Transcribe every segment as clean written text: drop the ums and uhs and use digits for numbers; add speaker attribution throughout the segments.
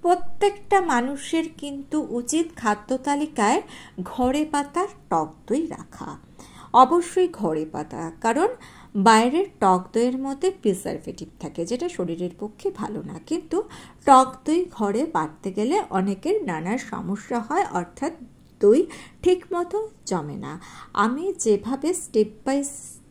Speaker 1: প্রত্যেকটা মানুষের কিন্তু উচিত খাদ্য তালিকায় ঘরে পাতা টক দই রাখা, অবশ্যই ঘরে পাতা, কারণ বাইরের টক দইয়ের মধ্যে প্রিজারভেটিভ থাকে যেটা শরীরের পক্ষে ভালো না। কিন্তু টক দই ঘরে পাততে গেলে অনেকের নানা সমস্যা হয়, অর্থাৎ দই ঠিকমতো জমে না। আমি যেভাবে স্টেপ বাই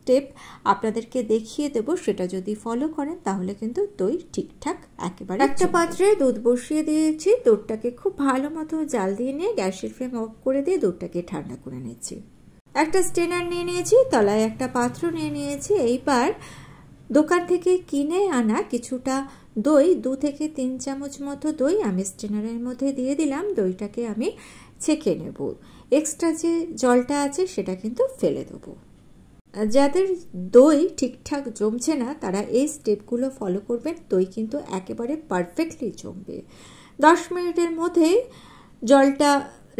Speaker 1: স্টেপ আপনাদেরকে দেখিয়ে দেব সেটা যদি ফলো করেন তাহলে কিন্তু দই ঠিকঠাক একেবারে। একটা পাত্রে দুধ বসিয়ে দিয়েছি, দুধটাকে খুব ভালো মতো জাল দিয়ে নিয়ে গ্যাসের ফ্লেম অফ করে দিয়ে দুধটাকে ঠান্ডা করে নিচ্ছি। একটা স্ট্রেনার নিয়ে নিয়েছি, তলায় একটা পাত্র নিয়ে নিয়েছি। এইবার দোকান থেকে কিনে আনা কিছুটা দই, 2 থেকে 3 চামচ মতো দই আমি স্ট্রেনারের মধ্যে দিয়ে দিলাম। দইটাকে আমি ছেঁকে নেব, এক্সট্রা যে জলটা আছে সেটা কিন্তু ফেলে দেবো। যাদের দই ঠিকঠাক জমছে না তারা এই স্টেপগুলো ফলো করবেন, দই কিন্তু একেবারে পারফেক্টলি জমবে। 10 মিনিটের মধ্যে জলটা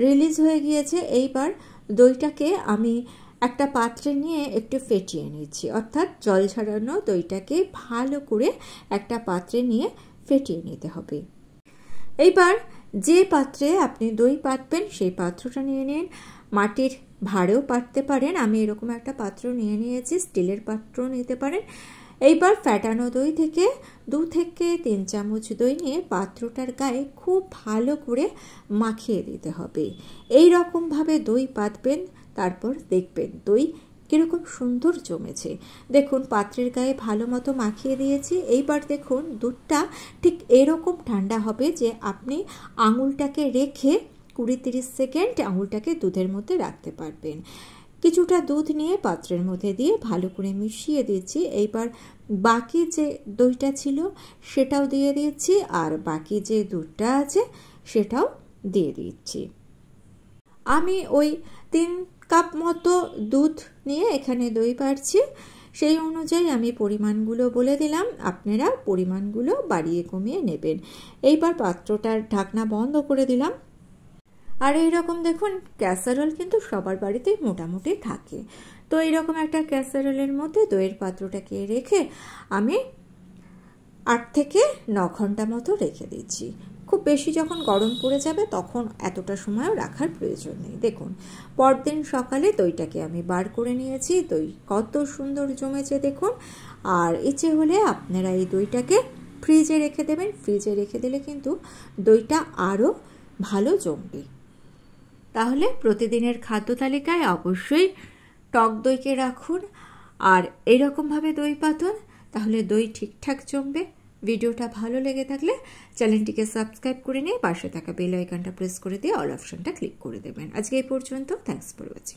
Speaker 1: রিলিজ হয়ে গিয়েছে। এইবার দইটাকে আমি একটা পাত্রে নিয়ে একটু ফেটিয়ে নিচ্ছি, অর্থাৎ জল ছাড়ানো দইটাকে ভালো করে একটা পাত্রে নিয়ে ফেটিয়ে নিতে হবে। এইবার যে পাত্রে আপনি দই পাতবেন সেই পাত্রটা নিয়ে নিন, মাটির ভাঁড়েও পাততে পারেন, আমি এরকম একটা পাত্র নিয়ে নিয়েছি, স্টিলের পাত্র নিতে পারেন। এইবার ফ্যাটানো দই থেকে 2 থেকে 3 চামচ দই নিয়ে পাত্রটার গায়ে খুব ভালো করে মাখিয়ে দিতে হবে। এই রকমভাবে দই পাতবেন, তারপর দেখবেন দই কীরকম সুন্দর জমেছে। দেখুন পাত্রের গায়ে ভালো মতো মাখিয়ে দিয়েছি। এইবার দেখুন দুধটা ঠিক এরকম ঠান্ডা হবে যে আপনি আঙুলটাকে রেখে 20-30 সেকেন্ড আঙুলটাকে দুধের মধ্যে রাখতে পারবেন। কিছুটা দুধ নিয়ে পাত্রের মধ্যে দিয়ে ভালো করে মিশিয়ে দিচ্ছি। এইবার বাকি যে দইটা ছিল সেটাও দিয়ে দিচ্ছি, আর বাকি যে দুধটা আছে সেটাও দিয়ে দিচ্ছি। আমি ওই 3 কাপ মতো দুধ নিয়ে এখানে দই পাচ্ছি, সেই অনুযায়ী আমি পরিমাণগুলো বলে দিলাম, আপনারা পরিমাণগুলো বাড়িয়ে কমিয়ে নেবেন। এইবার পাত্রটার ঢাকনা বন্ধ করে দিলাম। আর এইরকম দেখুন ক্যাসারোল কিন্তু সবার বাড়িতেই মোটামুটি থাকে, তো এইরকম একটা ক্যাসারোলের মধ্যে দইয়ের পাত্রটাকে রেখে আমি 8 থেকে 9 ঘন্টা মতো রেখে দিচ্ছি। খুব বেশি যখন গরম পড়ে যাবে তখন এতটা সময়ও রাখার প্রয়োজন নেই। দেখুন পরদিন সকালে দইটাকে আমি বার করে নিয়েছি, দই কত সুন্দর জমেছে দেখুন। আর ইচ্ছে হলে আপনারা এই দইটাকে ফ্রিজে রেখে দেবেন, ফ্রিজে রেখে দিলে কিন্তু দইটা আরও ভালো জমবে। তাহলে প্রতিদিনের খাদ্য তালিকায় অবশ্যই টক দইকে রাখুন আর এইরকমভাবে দই পাতুন, তাহলে দই ঠিকঠাক জমবে। ভিডিওটা ভালো লেগে থাকলে চ্যানেলটিকে সাবস্ক্রাইব করে নিয়ে পাশে থাকা বেল আইকনটা প্রেস করে দিয়ে অল অপশনটা ক্লিক করে দেবেন। আজকে এই পর্যন্ত, থ্যাঙ্কস ফর ওয়াচিং।